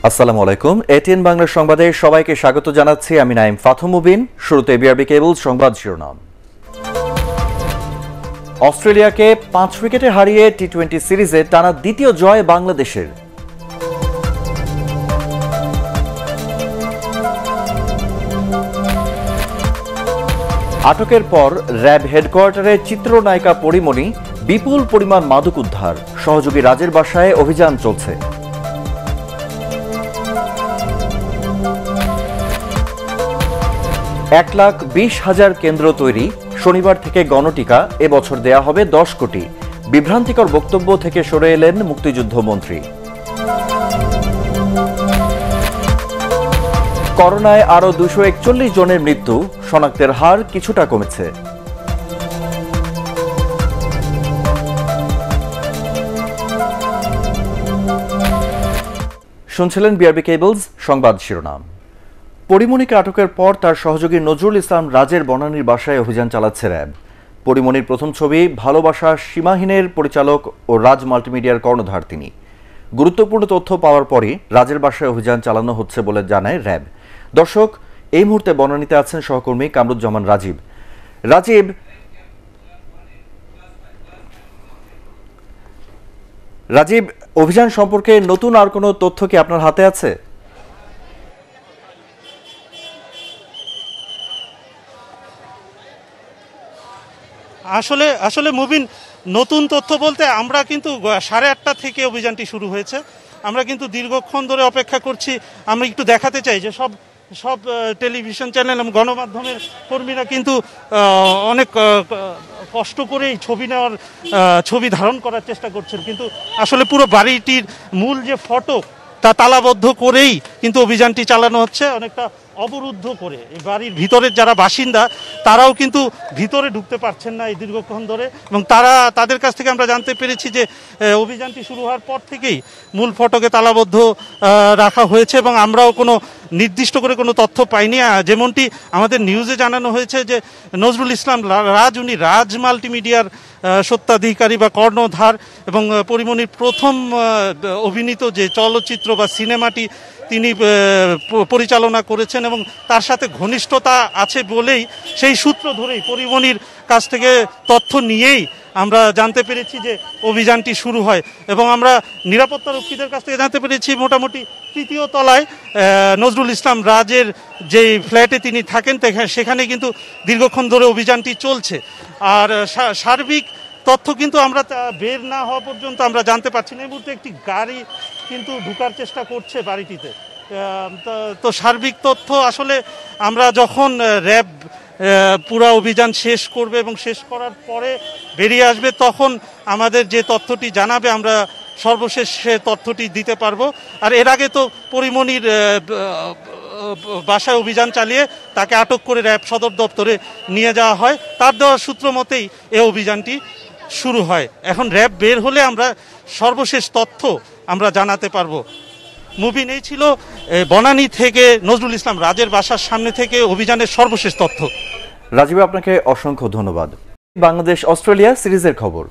আসসালামু আলাইকুম। এটিএন বাংলা সংবাদে সবাইকে স্বাগত জানাচ্ছি। আমি নাইম ফাথু মুবিন। শুরুতে বিআরবি কেবল সংবাদ শিরোনাম। অস্ট্রেলিয়াকে 5 উইকেটে হারিয়ে টি-20 সিরিজে টানা দ্বিতীয় জয় বাংলাদেশের। আটকের পর র্যাব হেডকোয়ার্টারে চিত্রনায়িকা পরিমণি, বিপুল পরিমাণ মাদক উদ্ধার, সহযোগী রাজের বাসায় অভিযান চলছে। 1,20,000 কেন্দ্র তৈরি, শনিবার থেকে গণটিকা, এবছর দেয়া হবে 10 কোটি। বিভ্রান্তিকর বক্তব্য থেকে সরে এলেন মুক্তিযুদ্ধ মন্ত্রী। করোনায় আরও 241 জনের মৃত্যু, শনাক্তের হার কিছুটা কমেছে। শুনছিলেন বিআরবি কেবলস সংবাদ শিরোনাম। পরিমণিকে আটকের পর তার সহযোগী নজরুল ইসলাম রাজের বনানীর বাসায় অভিযান চালাচ্ছে র্যাব। পরিমণির প্রথম ছবি ভালোবাসা সীমাহীনের পরিচালক ও রাজ মাল্টিমিডিয়ার কর্ণধার তিনি। গুরুত্বপূর্ণ তথ্য পাওয়ার পরই রাজের বাসায় অভিযান চালানো হচ্ছে বলে জানায় র্যাব। দর্শক, এই মুহূর্তে বনানীতে আছেন সহকর্মী কামরুজ্জামান রাজীব। রাজীব, অভিযান সম্পর্কে নতুন আর কোনো তথ্য কি আপনার হাতে আছে? আসলে মুবিন, নতুন তথ্য বলতে আমরা কিন্তু 8:30 থেকে অভিযানটি শুরু হয়েছে। আমরা কিন্তু দীর্ঘক্ষণ ধরে অপেক্ষা করছি। আমরা একটু দেখাতে চাই যে সব টেলিভিশন চ্যানেল এবং গণমাধ্যমের কর্মীরা কিন্তু অনেক কষ্ট করেই ছবি ধারণ করার চেষ্টা করছেন, কিন্তু আসলে পুরো বাড়িটির মূল যে ফটক তা তালাবদ্ধ করেই কিন্তু অভিযানটি চালানো হচ্ছে, অনেকটা অবরুদ্ধ করে। এই বাড়ির ভিতরের যারা বাসিন্দা তারাও কিন্তু ভিতরে ঢুকতে পারছেন না এই দীর্ঘক্ষণ ধরে, এবং তাদের কাছ থেকে আমরা জানতে পেরেছি যে অভিযানটি শুরু হওয়ার পর থেকেই মূল ফটকে তালাবদ্ধ রাখা হয়েছে, এবং আমরাও কোনো নির্দিষ্ট করে কোনো তথ্য পাইনি। যেমনটি আমাদের নিউজে জানানো হয়েছে যে নজরুল ইসলাম রাজ, উনি রাজ মাল্টিমিডিয়ার সত্ত্বাধিকারী বা কর্ণধার, এবং পরিমণির প্রথম অভিনীত যে চলচ্চিত্র বা সিনেমাটি তিনি পরিচালনা করেছেন, এবং তার সাথে ঘনিষ্ঠতা আছে বলেই সেই সূত্র ধরেই পরিমণির কাছ থেকে তথ্য নিয়েই আমরা জানতে পেরেছি যে অভিযানটি শুরু হয়। এবং আমরা নিরাপত্তারক্ষীদের কাছ থেকে জানতে পেরেছি মোটামুটি 3য় তলায় নজরুল ইসলাম রাজের যে ফ্ল্যাটে তিনি থাকেন সেখানে কিন্তু দীর্ঘক্ষণ ধরে অভিযানটি চলছে। আর সার্বিক তথ্য কিন্তু আমরা বের না হওয়া পর্যন্ত আমরা জানতে পারছি না। এই মুহূর্তে একটি গাড়ি কিন্তু ঢোকার চেষ্টা করছে বাড়িটিতে। তো সার্বিক তথ্য আসলে আমরা যখন র্যাব পুরো অভিযান শেষ করবে এবং শেষ করার পরে বেরিয়ে আসবে, তখন আমাদের যে তথ্যটি জানাবে আমরা সর্বশেষ সে তথ্যটি দিতে পারবো। আর এর আগে তো পরিমণির বাসায় অভিযান চালিয়ে তাকে আটক করে র্যাব সদর দপ্তরে নিয়ে যাওয়া হয়। তার দেওয়া সূত্র মতেই এই অভিযানটি শুরু হয়। এখন র্যাব বের হলে আমরা সর্বশেষ তথ্য আমরা জানাতে পারবো। মুবিন, এই ছিল বনানী থেকে নজরুল ইসলাম রাজের বাসার সামনে থেকে অভিযানের সর্বশেষ তথ্য। রাজীব, আপনাকে অসংখ্য ধন্যবাদ। বাংলাদেশ অস্ট্রেলিয়া সিরিজের খবর।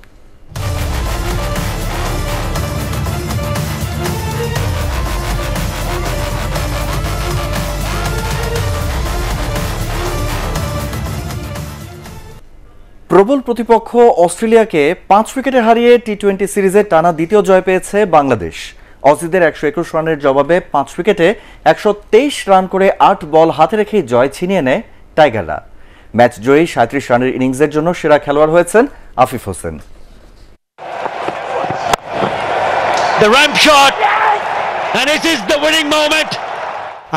প্রবল প্রতিপক্ষ অস্ট্রেলিয়াকে 5 উইকেটে হারিয়ে টি-20 সিরিজে টানা দ্বিতীয় জয় পেয়েছে বাংলাদেশ। অজিদের 121 রানের জবাবে 5 উইকেটে 123 রান করে 8 বল হাতে রেখেই জয় ছিনিয়ে নেয় টাইগাররা। ম্যাচ জয়ী 37 রানের ইনিংসের জন্য সেরা খেলোয়াড় হয়েছেন আফিফ হোসেন।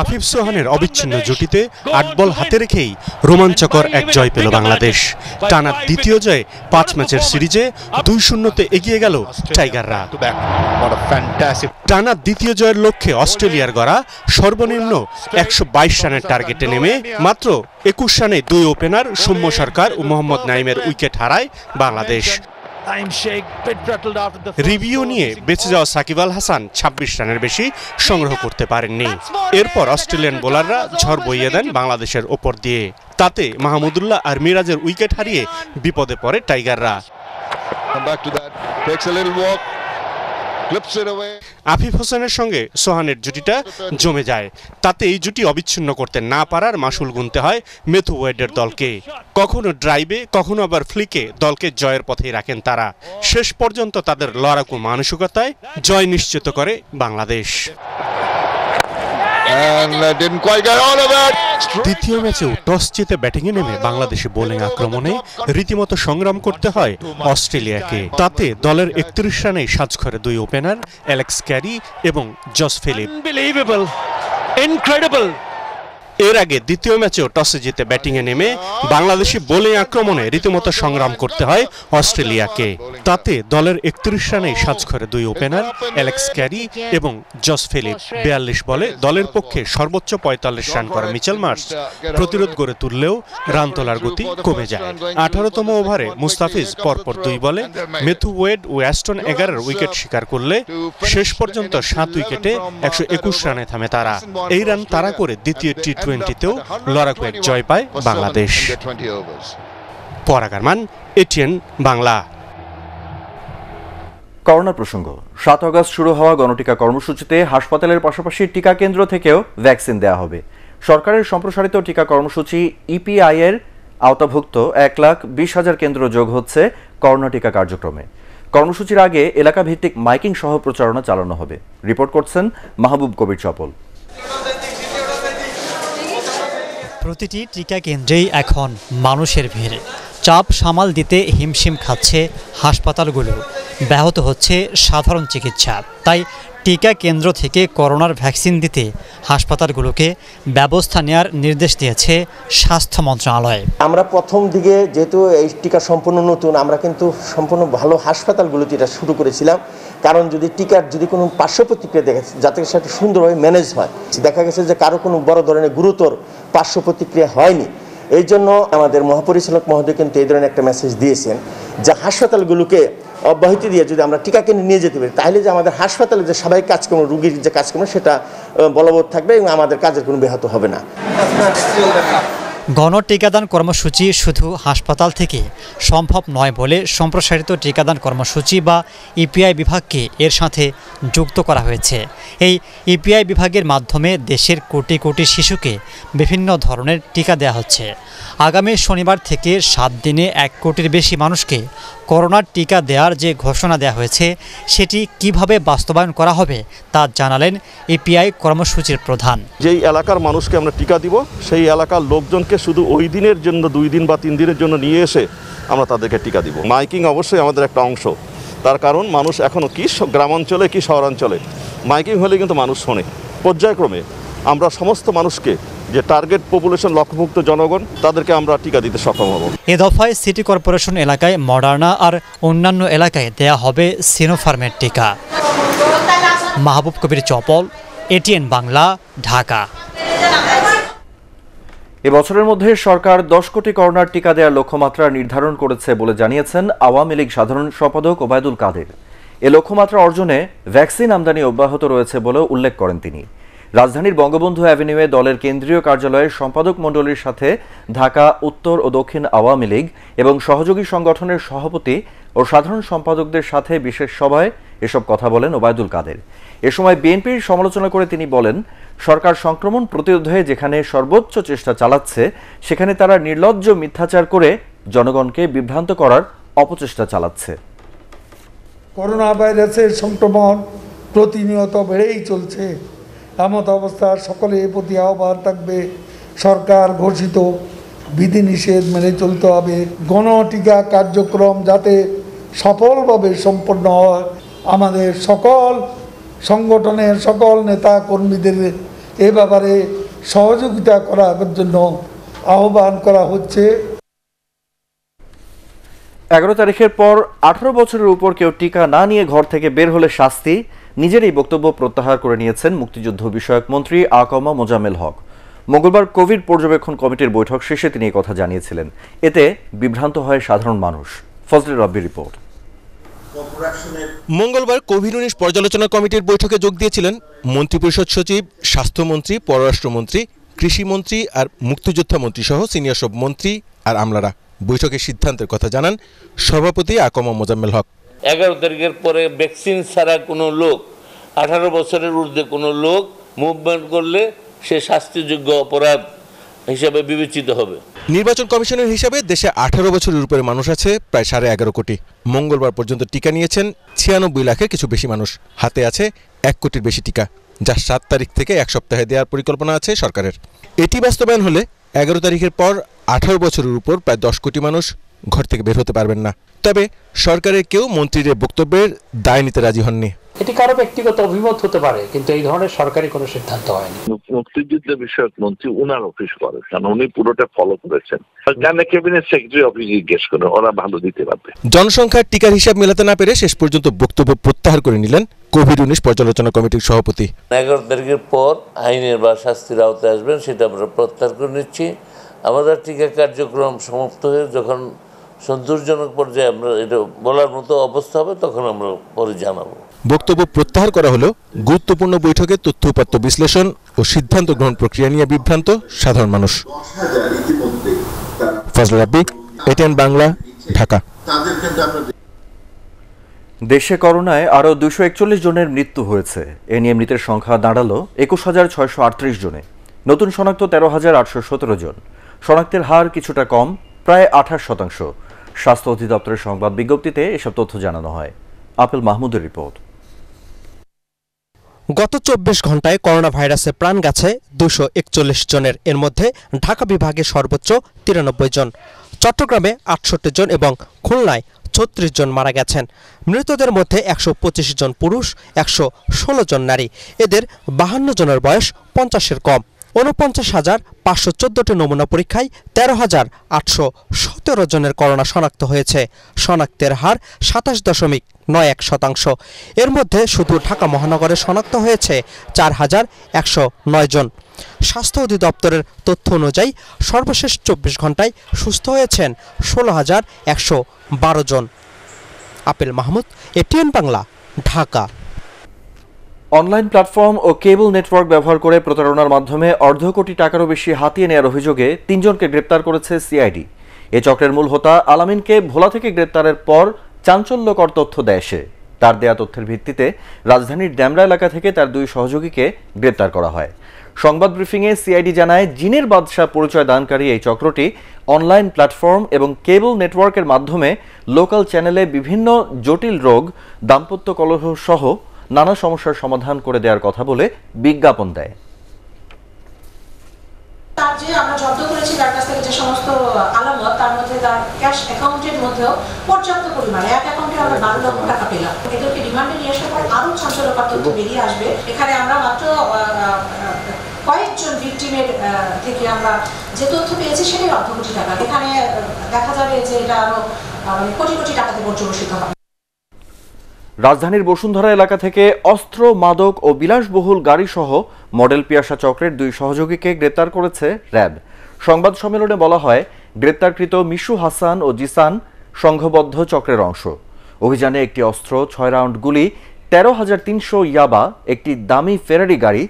আফিফ সোহানের অবিচ্ছিন্ন জুটিতে 8 বল হাতে রেখেই রোমাঞ্চকর এক জয় পেল বাংলাদেশ। টানা দ্বিতীয় জয়ে 5 ম্যাচের সিরিজে 2-0-তে এগিয়ে গেল টাইগাররা। টানা দ্বিতীয় জয়ের লক্ষ্যে অস্ট্রেলিয়ার গড়া সর্বনিম্ন 122 রানের টার্গেটে নেমে মাত্র 21 রানে 2 ওপেনার সৌম্য সরকার ও মোহাম্মদ নাইমের উইকেট হারায় বাংলাদেশ। রিভিউ নিয়ে বেঁচে যাওয়া সাকিব আল হাসান 26 রানের বেশি সংগ্রহ করতে পারেননি। এরপর অস্ট্রেলিয়ান বোলাররা ঝড় বইয়ে দেন বাংলাদেশের ওপর দিয়ে। তাতে মাহমুদুল্লাহ আর মিরাজের উইকেট হারিয়ে বিপদে পড়ে টাইগাররা। আফিফ হোসেনের সঙ্গে সোহানের জুটিটা জমে যায়, তাতে এই জুটি অবিচ্ছিন্ন করতে না পারার মাসুল গুনতে হয় ম্যাথু ওয়েডের দলকে। কখনো ড্রাইভে, কখনো আবার ফ্লিকে দলকে জয়ের পথেই রাখেন তারা। শেষ পর্যন্ত তাদের লড়াকু মানসিকতায় জয় নিশ্চিত করে বাংলাদেশ। দ্বিতীয় ম্যাচেও টস জিতে ব্যাটিংয়ে নেমে বাংলাদেশি বোলিং আক্রমণে রীতিমতো সংগ্রাম করতে হয় অস্ট্রেলিয়াকে। তাতে দলের ৩১ রানেই সাজ করে দুই ওপেনার অ্যালেক্স ক্যারি এবং জস ফিলিপ। এর আগে দ্বিতীয় ম্যাচেও টসে জিতে ব্যাটিংয়ে নেমে বাংলাদেশি বোলিং আক্রমণে রীতিমতো সংগ্রাম করতে হয় অস্ট্রেলিয়াকে। তাতে দলের ৩১ রানেই সাজ করে দুই ওপেনার অ্যালেক্স ক্যারি এবং জস ফিলিপ। ৪২ বলে দলের পক্ষে সর্বোচ্চ ৪৫ রান করা মিচেল মার্শ প্রতিরোধ গড়ে তুললেও রান তোলার গতি কমে যায়। ১৮তম ওভারে মুস্তাফিজ পরপর ২ বলে ম্যাথু ওয়েড ও অ্যাস্টন এগারের উইকেট শিকার করলে শেষ পর্যন্ত ৭ উইকেটে ১২১ রানে থামে তারা। এই রান তাড়া করে দ্বিতীয় টি-20তেও লড়াকু এক জয় পায় বাংলাদেশ। পরাগ আরমান, এটিএন বাংলা। করোনা প্রসঙ্গ। ৭ আগস্ট শুরু হওয়া গণটিকা কর্মসূচিতে হাসপাতালের পাশাপাশি টিকা কেন্দ্র থেকেও ভ্যাকসিন দেওয়া হবে। সরকারের সম্প্রসারিত টিকা কর্মসূচি ইপিআই এর আওতাভুক্ত ১,২০,০০০ কেন্দ্র যোগ হচ্ছে করোনা টিকা কার্যক্রমে। কর্মসূচির আগে এলাকা ভিত্তিক মাইকিং সহ প্রচারণা চালানো হবে। রিপোর্ট করছেন মাহবুব কবির চপল। প্রতিটি টিকা কেন্দ্রেই এখন মানুষের ভিড়। চাপ সামাল দিতে হিমশিম খাচ্ছে হাসপাতালগুলো, ব্যাহত হচ্ছে সাধারণ চিকিৎসা। তাই টিকা কেন্দ্র থেকে করোনার ভ্যাকসিন দিতে হাসপাতালগুলোকে ব্যবস্থা নেওয়ার নির্দেশ দিয়েছে স্বাস্থ্য মন্ত্রণালয়। আমরা প্রথম দিকে যেহেতু এই টিকা সম্পূর্ণ নতুন, আমরা কিন্তু সম্পূর্ণ ভালো হাসপাতালগুলোতে এটা শুরু করেছিলাম। কারণ যদি টিকার যদি কোনো পার্শ্ব প্রতিক্রিয়া দেখা যাতে সেটা সুন্দরভাবে ম্যানেজ হয়। দেখা গেছে যে কারো কোনো বড় ধরনের গুরুতর পার্শ্ব প্রতিক্রিয়া হয়নি। এই জন্য আমাদের মহাপরিচালক মহোদয় কিন্তু এই ধরনের একটা মেসেজ দিয়েছেন যে হাসপাতালগুলোকে অব্যাহতি দিয়ে যদি আমরা টিকা কেন্দ্রে নিয়ে যেতে পারি, তাহলে যে আমাদের হাসপাতালে যে স্বাভাবিক কাজকর্ম, রোগীর যে কাজকর্ম সেটা বলবৎ থাকবে এবং আমাদের কাজের কোনো ব্যাহত হবে না। গণ টিকাদান কর্মসূচি শুধু হাসপাতাল থেকে সম্ভব নয় বলে সম্প্রসারিত টিকাদান কর্মসূচি বা ইপিআই বিভাগকে এর সাথে যুক্ত করা হয়েছে। এই ইপিআই বিভাগের মাধ্যমে দেশের কোটি কোটি শিশুকে বিভিন্ন ধরনের টিকা দেওয়া হচ্ছে। আগামী শনিবার থেকে ৭ দিনে ১ কোটির বেশি মানুষকে করোনার টিকা দেওয়ার যে ঘোষণা দেওয়া হয়েছে সেটি কিভাবে বাস্তবায়ন করা হবে তা জানালেন ইপিআই কর্মসূচির প্রধান। যেই এলাকার মানুষকে আমরা টিকা দিব সেই এলাকার লোকজনকে শুধু ওই দিনের জন্য 2 দিন বা 3 দিনের জন্য নিয়ে এসে আমরা তাদেরকে টিকা দিব। মাইকিং অবশ্যই আমাদের একটা অংশ, তার কারণ মানুষ এখনও কি গ্রামাঞ্চলে কি শহরাঞ্চলে মাইকিং হলে কিন্তু মানুষ শোনে। পর্যায়ক্রমে আমরা সমস্ত মানুষকে যে টার্গেট পপুলেশন লক্ষ্যভুক্ত জনগণ তাদেরকে আমরা টিকা দিতে সক্ষম হব। এ দফায় সিটি কর্পোরেশন এলাকায় মডার্না আর অন্যান্য এলাকায় দেয়া হবে সিনোফার্মের টিকা। মাহবুব কবির চপল, এটিএন বাংলা, ঢাকা। এবছরের মধ্যে সরকার 10 কোটি করোনার টিকা দেওয়ার লক্ষ্যমাত্রা নির্ধারণ করেছে বলে জানিয়েছেন আওয়ামী লীগ সাধারণ সম্পাদক ওবায়দুল কাদের। এ লক্ষ্যমাত্রা অর্জনে ভ্যাকসিন আমদানি অব্যাহত রয়েছে বলেও উল্লেখ করেন তিনি। রাজধানীর বঙ্গবন্ধু অ্যাভিনিউয়ে দলের কেন্দ্রীয় কার্যালয়ের সম্পাদক মণ্ডলীর সাথে ঢাকা উত্তর ও দক্ষিণ আওয়ামী লীগ এবং সহযোগী সংগঠনের সভাপতি ও সাধারণ সম্পাদকদের সাথে বিশেষ সভায় এসব কথা বলেন ওবায়দুল কাদের। এ সময় বিএনপির সমালোচনা করে তিনি বলেন, সরকার সংক্রমণ প্রতিরোধে যেখানে সর্বোচ্চ চেষ্টা চালাচ্ছে সেখানে তারা নির্লজ্জ মিথ্যাচার করে জনগণকে বিভ্রান্ত করার অপচেষ্টা চালাচ্ছে। করোনা ভাইরাসের সংক্রমণ প্রতিনিয়ত বেড়েই চলছে। এমত অবস্থার সকলের প্রতি আহ্বান থাকবে, সরকার ঘোষিত বিধিনিষেধ মেনে চলতে হবে। গণটিকা কার্যক্রম যাতে সফলভাবে সম্পন্ন হয়, আমাদের সকল সংগঠনের সকল নেতা কর্মীদের এ ব্যাপারে সহযোগিতা করার জন্য আহ্বান করা হচ্ছে। 11 তারিখের পর 18 বছরের উপর কেউ টিকা না নিয়ে ঘর থেকে বের হলে শাস্তি, নিজের এই বক্তব্য প্রত্যাহার করে নিয়েছেন মুক্তিযুদ্ধ বিষয়ক মন্ত্রী আকমা মোজাম্মেল হক। মঙ্গলবার কোভিড পর্যবেক্ষণ কমিটির বৈঠক শেষে তিনি এই কথা জানিয়েছিলেন। এতে বিভ্রান্ত হয় সাধারণ মানুষ। ফজলে রাব্বির রিপোর্ট। মঙ্গলবার কোভিড-19 পর্যালোচনা কমিটির বৈঠকে যোগ দিয়েছিলেন মন্ত্রিপরিষদ সচিব, স্বাস্থ্যমন্ত্রী, পররাষ্ট্রমন্ত্রী, কৃষিমন্ত্রী আর মুক্তিযোদ্ধা মন্ত্রী সহ সিনিয়র সব মন্ত্রী আর আমলারা। বৈঠকের সিদ্ধান্তের কথা জানান সভাপতি আকমা মোজাম্মেল হক। 11 তারিখের পরে ভ্যাকসিন ছাড়া কোনো লোক 18 বছরের ঊর্ধ্বে কোনো লোক মুভমেন্ট করলে সে শাস্তিযোগ্য অপরাধ হিসাবে বিবেচিত হবে। নির্বাচন কমিশনের হিসাবে দেশে 18 বছরের উপরে মানুষ আছে প্রায় 11.5 কোটি। মঙ্গলবার পর্যন্ত টিকা নিয়েছেন 96 লাখের কিছু বেশি মানুষ। হাতে আছে 1 কোটির বেশি টিকা, যা 7 তারিখ থেকে 1 সপ্তাহে দেওয়ার পরিকল্পনা আছে সরকারের। এটি বাস্তবায়ন হলে 11 তারিখের পর 18 বছরের উপর প্রায় 10 কোটি মানুষ ঘর থেকে বের হতে পারবেন না। তবে সরকারের কেউ মন্ত্রীদের বক্তব্যের দায় নিতে রাজি হননি। এটি কারো ব্যক্তিগত অভিমত হতে পারে, কিন্তু এই ধরনের সরকারি কোনো সিদ্ধান্ত হয়নি। মুক্তিযুদ্ধ বিষয়ক মন্ত্রী উনার অফিস করে, কারণ উনি পুরোটা ফলো করেছেন। ক্যাবিনেট সেক্রেটারি অফিস জিজ্ঞেস করে, ওরা ভালো দিতে পারবে। জনসংখ্যার টিকার হিসাব মেলাতে না পেরে শেষ পর্যন্ত বক্তব্য প্রত্যাহার করে নিলেন কোভিড-19 পর্যালোচনা কমিটির সভাপতি। 11 তারিখের পর আইনের বা শাস্তির আওতায় আসবেন, সেটা আমরা প্রত্যাহার করে নিচ্ছি। আমাদের টিকা কার্যক্রম সমাপ্ত হয়ে যখন সন্তোষজনক পর্যায়ে আমরা এটা বলার মতো অবস্থা হবে, তখন আমরা পরে জানাবো। বক্তব্য প্রত্যাহার করা হলেও গুরুত্বপূর্ণ বৈঠকে তথ্য উপাত্ত বিশ্লেষণ ও সিদ্ধান্ত গ্রহণ প্রক্রিয়া নিয়ে বিভ্রান্ত সাধারণ মানুষ। ফজল রাব্বি, এটিএন বাংলা, ঢাকা। দেশে করোনায় আরও 241 জনের মৃত্যু হয়েছে। এ নিয়ে মৃতের সংখ্যা দাঁড়ালো 21,638 জনে। নতুন শনাক্ত 13,817 জন। শনাক্তের হার কিছুটা কম, প্রায় 28%। স্বাস্থ্য অধিদপ্তরের সংবাদ বিজ্ঞপ্তিতে এসব তথ্য জানানো হয়। আপেল মাহমুদের রিপোর্ট। গত 24 ঘন্টায় করোনা ভাইরাসে প্রাণ গেছে 241 জনের। এর মধ্যে ঢাকা বিভাগে সর্বোচ্চ 93 জন, চট্টগ্রামে 68 জন এবং খুলনায় 36 জন মারা গেছেন। মৃতদের মধ্যে 125 জন পুরুষ, 116 জন নারী। এদের 52 জনের বয়স 50-এর কম। 49,514টি নমুনা পরীক্ষায় 13,817 জনের করোনা শনাক্ত হয়েছে। শনাক্তের হার 27.91%। এর মধ্যে শুধু ঢাকা মহানগরে শনাক্ত হয়েছে 4,109 জন। স্বাস্থ্য অধিদপ্তরের তথ্য অনুযায়ী সর্বশেষ 24 ঘন্টায় সুস্থ হয়েছেন 16,112 জন। Apel Mahmud, ATN Bangla, Dhaka. Online platform ও কেবল নেটওয়ার্ক ব্যবহার করে প্রতারণার মাধ্যমে অর্ধ কোটি টাকারও বেশি হাতিয়ে নেওয়ার অভিযোগে 3 জনকে গ্রেপ্তার করেছে সিআইডি। এ চক্রের মূল হোতা আলামিনকে ভোলা থেকে গ্রেপ্তারের পর চাঞ্চল্যকর তথ্য দেয় সে। তার দেয়া তথ্যের ভিত্তিতে রাজধানীর ড্যামরা এলাকা থেকে তার 2 সহযোগীকে গ্রেপ্তার করা হয়। সংবাদ ব্রিফিংয়ে সিআইডি জানায়, জিনের বাদশা পরিচয় দানকারী এই চক্রটি অনলাইন প্ল্যাটফর্ম এবং কেবল নেটওয়ার্কের মাধ্যমে লোকাল চ্যানেলে বিভিন্ন জটিল রোগ, দাম্পত্য কলহ সহ নানা সমস্যার সমাধান করে দেওয়ার কথা বলে বিজ্ঞাপন দেয়। তার যে আমরা জব্দ করেছি তার কাছ থেকে যে সমস্ত আলামত, তার মধ্যে তার ক্যাশ অ্যাকাউন্টের মধ্যেও পর্যাপ্ত পরিমাণে এক অ্যাকাউন্টে আমরা 12 লক্ষ টাকা পেলাম। এদেরকে রিমান্ডে নিয়ে আসার পর আরও চাঞ্চল্যকর তথ্য বেরিয়ে আসবে। এখানে আমরা মাত্র কয়েকজন ভিকটিমের থেকে আমরা যে তথ্য পেয়েছি সেটাই অর্ধ কোটি টাকা। এখানে দেখা যাবে যে এটা আরো কোটি কোটি টাকাতে পর্যবেসিত হবে। রাজধানীর বসুন্ধরা এলাকা থেকে অস্ত্র, মাদক ও বিলাসবহুল গাড়ি সহ মডেল পিয়াসা চক্রের 2 সহযোগীকে গ্রেপ্তার করেছে র্যাব। সংবাদ সম্মেলনে বলা হয়, গ্রেপ্তারকৃত মিশু হাসান ও জিসান সংঘবদ্ধ চক্রের অংশ। অভিযানে একটি অস্ত্র, 6 রাউন্ড গুলি, 13,300 ইয়াবা, একটি দামি ফেরারি গাড়ি,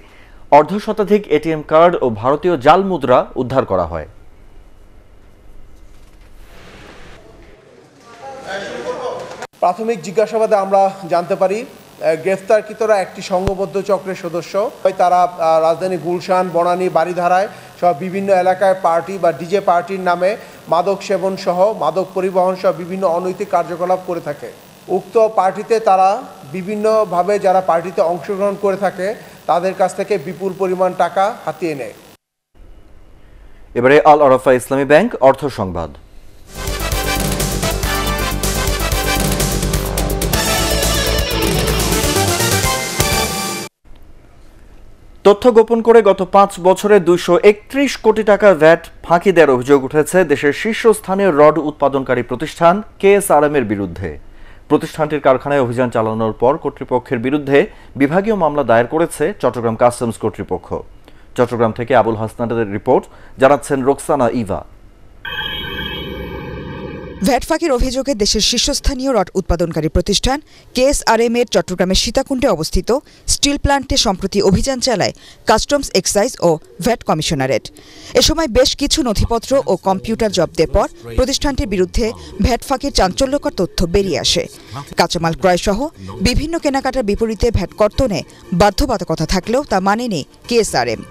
অর্ধশতাধিক এটিএম কার্ড ও ভারতীয় জাল মুদ্রা উদ্ধার করা হয়। প্রাথমিক জিজ্ঞাসাবাদে আমরা জানতে পারি গ্রেফতারকৃতরা একটি সংঘবদ্ধ চক্রের সদস্য। তারা রাজধানী গুলশান, বনানী, বারিধারায় সহ বিভিন্ন এলাকায় পার্টি বা ডিজে পার্টির নামে মাদক সেবন সহ মাদক পরিবহন সহ বিভিন্ন অনৈতিক কার্যকলাপ করে থাকে। উক্ত পার্টিতে তারা বিভিন্নভাবে যারা পার্টিতে অংশগ্রহণ করে থাকে তাদের কাছ থেকে বিপুল পরিমাণ টাকা হাতিয়ে নেয়। এবারে আল আরাফা ইসলামী ব্যাংক অর্থ সংবাদ। তথ্য গোপন করে গত 5 বছরে 231 কোটি টাকা ভ্যাট ফাঁকি দেওয়ার অভিযোগ উঠেছে দেশের শীর্ষস্থানীয় রড উৎপাদনকারী প্রতিষ্ঠান কেএসআরএম এর বিরুদ্ধে। প্রতিষ্ঠানটির কারখানায় অভিযান চালানোর পর কর্তৃপক্ষের বিরুদ্ধে বিভাগীয় মামলা দায়ের করেছে চট্টগ্রাম কাস্টমস কর্তৃপক্ষ। চট্টগ্রাম থেকে আবুল হাসনানের রিপোর্ট, জানাচ্ছেন রোকসানা ইভা। ভ্যাট ফাঁকির অভিযোগে দেশের শীর্ষস্থানীয় রড উৎপাদনকারী প্রতিষ্ঠান কেএসআরএম এর চট্টগ্রামের সীতাকুণ্ডে অবস্থিত স্টিল প্ল্যান্টে সম্প্রতি অভিযান চালায় কাস্টমস এক্সাইজ ও ভ্যাট কমিশনারেট। এ সময় বেশ কিছু নথিপত্র ও কম্পিউটার জব্দের পর প্রতিষ্ঠানটির বিরুদ্ধে ভ্যাট ফাঁকির চাঞ্চল্যকর তথ্য বেরিয়ে আসে। কাঁচামাল ক্রয় সহ বিভিন্ন কেনাকাটার বিপরীতে ভ্যাট কর্তনে বাধ্যবাধকতা থাকলেও তা মানেনি কেএসআরএম।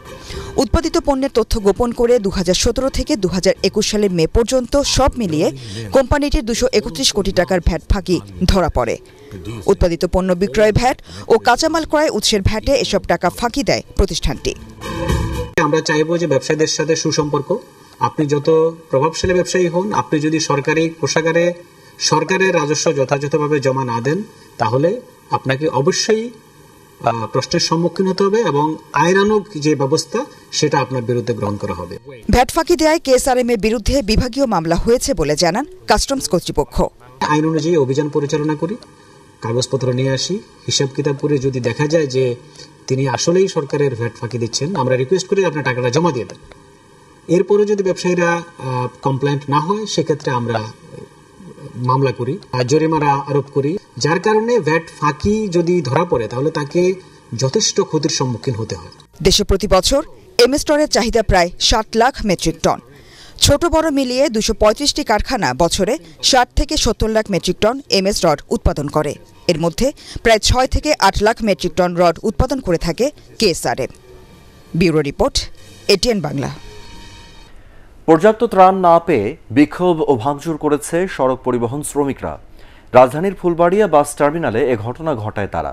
উৎপাদিত পণ্যের তথ্য গোপন করে 2017 থেকে 2021 সালের মে পর্যন্ত সব মিলিয়ে কোম্পানিটির 231 কোটি টাকার ভ্যাট ফাঁকি ধরা পড়ে। উৎপাদিত পণ্য বিক্রয় ভ্যাট ও কাঁচামাল ক্রয় উৎসের ভ্যাটে এসব টাকা ফাঁকি দেয় প্রতিষ্ঠানটি। আমরা চাইবো যে ব্যবসায়ীদের সাথে সুসম্পর্ক। আপনি যত প্রভাবশালী ব্যবসায়ী হন, আপনি যদি সরকারি কোষাগারে সরকারের রাজস্ব যথাযথভাবে জমা না দেন, তাহলে আপনাকে অবশ্যই প্রশ্নের সম্মুখীন হতে হবে এবং আইনানুগ যে ব্যবস্থা সেটা আপনার বিরুদ্ধে গ্রহণ করা হবে। ভ্যাট ফাঁকি দেয় কেএসআরএম এর বিরুদ্ধে বিভাগীয় মামলা হয়েছে বলে জানান কাস্টমস কর্তৃপক্ষ। আইন অনুযায়ী অভিযান পরিচালনা করি, কাগজপত্র নিয়ে আসি, হিসাব কিতাব করে যদি দেখা যায় যে তিনি আসলেই সরকারের ভ্যাট ফাঁকি দিচ্ছেন, আমরা রিকোয়েস্ট করি আপনার টাকাটা জমা দিয়ে দেন। এরপরে যদি ব্যবসায়ীরা কমপ্লেন্ট না হয়, সেক্ষেত্রে আমরা মামলা করি, জরিমানা আরোপ করি, যার কারণে ভ্যাট ফাঁকি যদি ধরা পড়ে তাহলে তাকে যথেষ্ট ক্ষতির সম্মুখীন হতে হয়। দেশে প্রতি বছর এমএস রডের চাহিদা প্রায় 60 লাখ মেট্রিক টন। ছোট বড় মিলিয়ে 235টি কারখানা বছরে 60 থেকে 70 lakh metric ton MS rod উৎপাদন করে। এর মধ্যে প্রায় 6 থেকে 8 লাখ মেট্রিক টন রড উৎপাদন করে থাকে KSRM. Bureau report, ATN Bangla. পর্যাপ্ত ত্রাণ না পেয়ে বিক্ষোভ ও ভাঙচুর করেছে সড়ক পরিবহন শ্রমিকরা। রাজধানীর ফুলবাড়িয়া বাস টার্মিনালে এ ঘটনা ঘটায় তারা।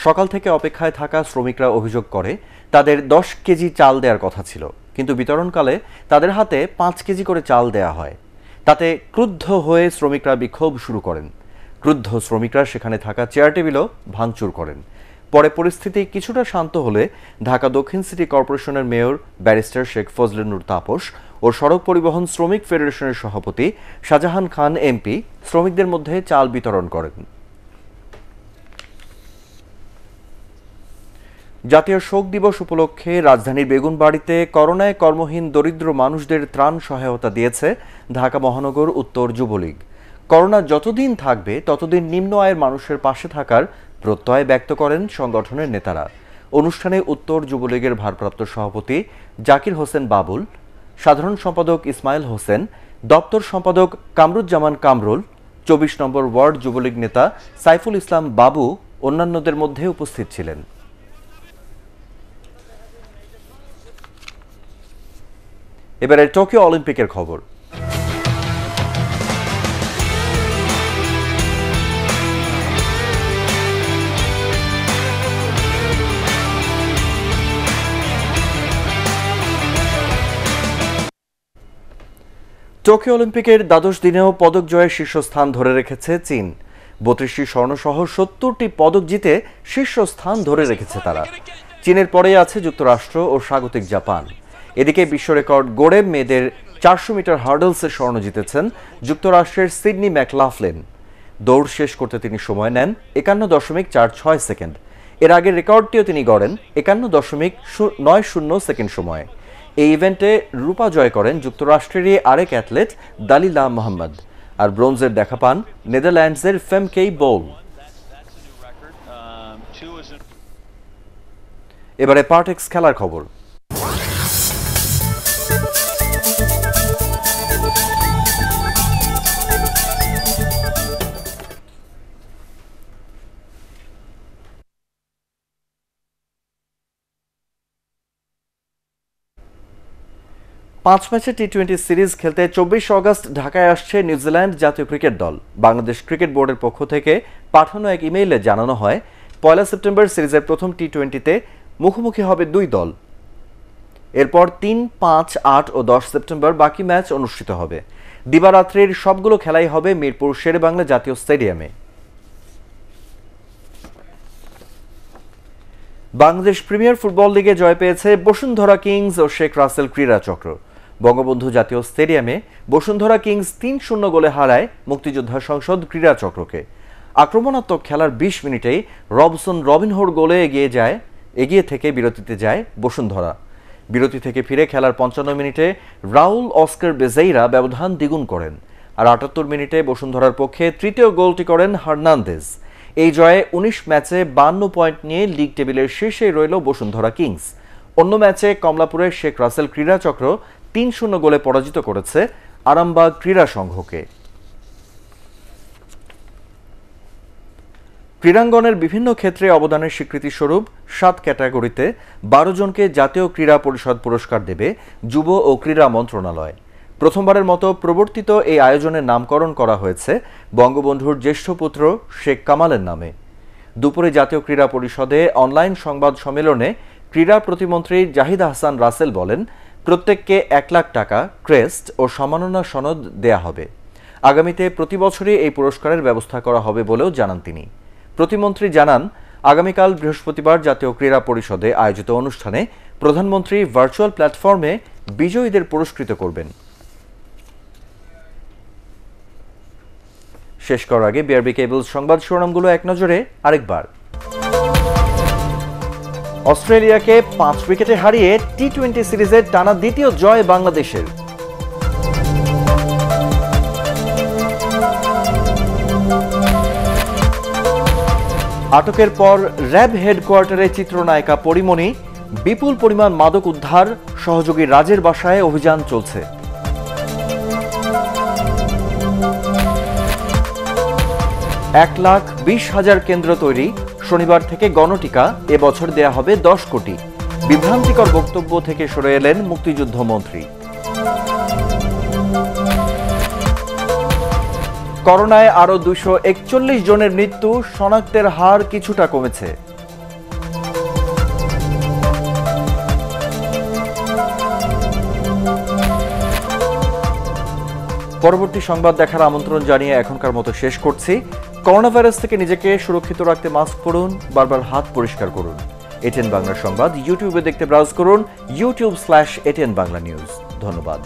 সকাল থেকে অপেক্ষায় থাকা শ্রমিকরা অভিযোগ করে তাদের 10 কেজি চাল দেওয়ার কথা ছিল, কিন্তু বিতরণকালে তাদের হাতে 5 কেজি করে চাল দেয়া হয়। তাতে ক্রুদ্ধ হয়ে শ্রমিকরা বিক্ষোভ শুরু করেন। ক্রুদ্ধ শ্রমিকরা সেখানে থাকা চেয়ার টেবিলও ভাঙচুর করেন। পরে পরিস্থিতি কিছুটা শান্ত হলে ঢাকা দক্ষিণ সিটি কর্পোরেশনের মেয়র ব্যারিস্টার শেখ ফজলে নূর তাপস ও সড়ক পরিবহন শ্রমিক ফেডারেশনের সভাপতি শাহজাহান খান এমপি শ্রমিকদের মধ্যে চাল বিতরণ করেন। জাতীয় শোক দিবস উপলক্ষে রাজধানীর বেগুনবাড়িতে করোনায় কর্মহীন দরিদ্র মানুষদের ত্রাণ সহায়তা দিয়েছে ঢাকা মহানগর উত্তর যুবলীগ। করোনা যতদিন থাকবে ততদিন নিম্ন আয়ের মানুষের পাশে থাকার প্রত্যয় ব্যক্ত করেন সংগঠনের নেতারা। অনুষ্ঠানে উত্তর যুবলীগের ভারপ্রাপ্ত সভাপতি জাকির হোসেন বাবুল, সাধারণ সম্পাদক ইসমাইল হোসেন, দপ্তর সম্পাদক কামরুজ্জামান কামরুল, 24 নম্বর ওয়ার্ড যুবলীগ নেতা সাইফুল ইসলাম বাবু অন্যান্যদের মধ্যে উপস্থিত ছিলেন। এবারে টোকিও অলিম্পিকের খবর। টোকিও অলিম্পিকের দ্বাদশ দিনেও পদক জয়ের শীর্ষস্থান ধরে রেখেছে চীন। 32টি স্বর্ণসহ 70টি পদক জিতে শীর্ষস্থান ধরে রেখেছে তারা। চীনের পরেই আছে যুক্তরাষ্ট্র ও স্বাগতিক জাপান। এদিকে বিশ্ব রেকর্ড গড়ে মেয়েদের 400 মিটার হার্ডলসে স্বর্ণ জিতেছেন যুক্তরাষ্ট্রের সিডনি ম্যাকলাফলিন। দৌড় শেষ করতে তিনি সময় নেন 51.46 সেকেন্ড। এর আগের রেকর্ডটিও তিনি গড়েন 51.90 সেকেন্ড সময়ে। এই ইভেন্টে রূপা জয় করেন যুক্তরাষ্ট্রেরই আরেক অ্যাথলেট দালিলা মোহাম্মদ, আর ব্রোঞ্জের দেখা পান নেদারল্যান্ডসের ফেমকেই বোল। এবারে পার্টেক্স খেলার খবর। পাঁচ ম্যাচের টি-20 সিরিজ খেলতে 24 অগস্ট ঢাকায় আসছে নিউজিল্যান্ড জাতীয় ক্রিকেট দল। বাংলাদেশ ক্রিকেট বোর্ডের পক্ষ থেকে পাঠানো এক ইমেইলে জানানো হয়, 1 সেপ্টেম্বর সিরিজের প্রথম টি-20তে মুখোমুখি হবে দুই দল। এরপর 3, 5, 8 ও 10 সেপ্টেম্বর বাকি ম্যাচ অনুষ্ঠিত হবে। দিবারাত্রির সবগুলো খেলাই হবে মিরপুর শেরেবাংলা জাতীয় স্টেডিয়ামে। বাংলাদেশ প্রিমিয়ার ফুটবল লিগে জয় পেয়েছে বসুন্ধরা কিংস ও শেখ রাসেল ক্রীড়া চক্র। বঙ্গবন্ধু জাতীয় স্টেডিয়ামে বসুন্ধরা কিংস 3-0 গোলে হারায় মুক্তিযোদ্ধা সংসদ ক্রীড়া চক্রকে। আক্রমণাত্মক খেলার 20 মিনিটেই রবসন রবিনহোর গোলে এগিয়ে থেকে বিরতিতে যায় বসুন্ধরা। বিরতি থেকে ফিরে খেলার 55 মিনিটে রাউল অস্কার বেজেইরা ব্যবধান দ্বিগুণ করেন। আর ৭৮ মিনিটে বসুন্ধরার পক্ষে তৃতীয় গোলটি করেন হার্নান্দেজ। এই জয়ে ১৯ ম্যাচে ৫২ পয়েন্ট নিয়ে লিগ টেবিলের শীর্ষে রইল বসুন্ধরা কিংস। অন্য ম্যাচে কমলাপুরের শেখ রাসেল ক্রীড়া চক্র ৩-০ গোলে পরাজিত করেছে আরামবাগ ক্রীড়া সংঘকে। ক্রীড়াঙ্গনের বিভিন্ন ক্ষেত্রে অবদানের স্বীকৃতিস্বরূপ ৭ ক্যাটাগরিতে ১২ জনকে জাতীয় ক্রীড়া পরিষদ পুরস্কার দেবে যুব ও ক্রীড়া মন্ত্রণালয়। প্রথমবারের মতো প্রবর্তিত এই আয়োজনের নামকরণ করা হয়েছে বঙ্গবন্ধুর জ্যেষ্ঠ পুত্র শেখ কামালের নামে। দুপুরে জাতীয় ক্রীড়া পরিষদে অনলাইন সংবাদ সম্মেলনে ক্রীড়া প্রতিমন্ত্রী জাহিদ আহসান রাসেল বলেন, প্রত্যেককে ১ লাখ টাকা, ক্রেস্ট ও সম্মাননা সনদ দেয়া হবে। আগামীতে প্রতি বছরই এই পুরস্কারের ব্যবস্থা করা হবে বলেও জানান তিনি। প্রতিমন্ত্রী জানান, আগামীকাল বৃহস্পতিবার জাতীয় ক্রীড়া পরিষদে আয়োজিত অনুষ্ঠানে প্রধানমন্ত্রী ভার্চুয়াল প্ল্যাটফর্মে বিজয়ীদের পুরস্কৃত করবেন। শেষ করার আগে বিআরবি কেবলস সংবাদ শিরোনামগুলো এক নজরে আরেকবার। অস্ট্রেলিয়াকে ৫ উইকেটে হারিয়ে টি-20 সিরিজের টানা দ্বিতীয় জয় বাংলাদেশের। আটকের পর র্যাব হেডকোয়ার্টারে চিত্রনায়িকা পরিমণি, বিপুল পরিমাণ মাদক উদ্ধার, সহযোগী রাজের বাসায় অভিযান চলছে। $1,20,000 কেন্দ্র তৈরি, শনিবার থেকে গণটিকা, এবছর দেয়া হবে 10 কোটি। বিভ্রান্তিকর বক্তব্য থেকে সরে এলেন মুক্তিযুদ্ধ মন্ত্রী। করোনায় আরও 241 জনের মৃত্যু, শনাক্তের হার কিছুটা কমেছে। পরবর্তী সংবাদ দেখার আমন্ত্রণ জানিয়ে এখনকার মতো শেষ করছি। করোনা ভাইরাস থেকে নিজেকে সুরক্ষিত রাখতে মাস্ক পরুন, বারবার হাত পরিষ্কার করুন। এটিএন বাংলা সংবাদ ইউটিউবে দেখতে ব্রাউজ করুন youtube/ATN বাংলা নিউজ। ধন্যবাদ।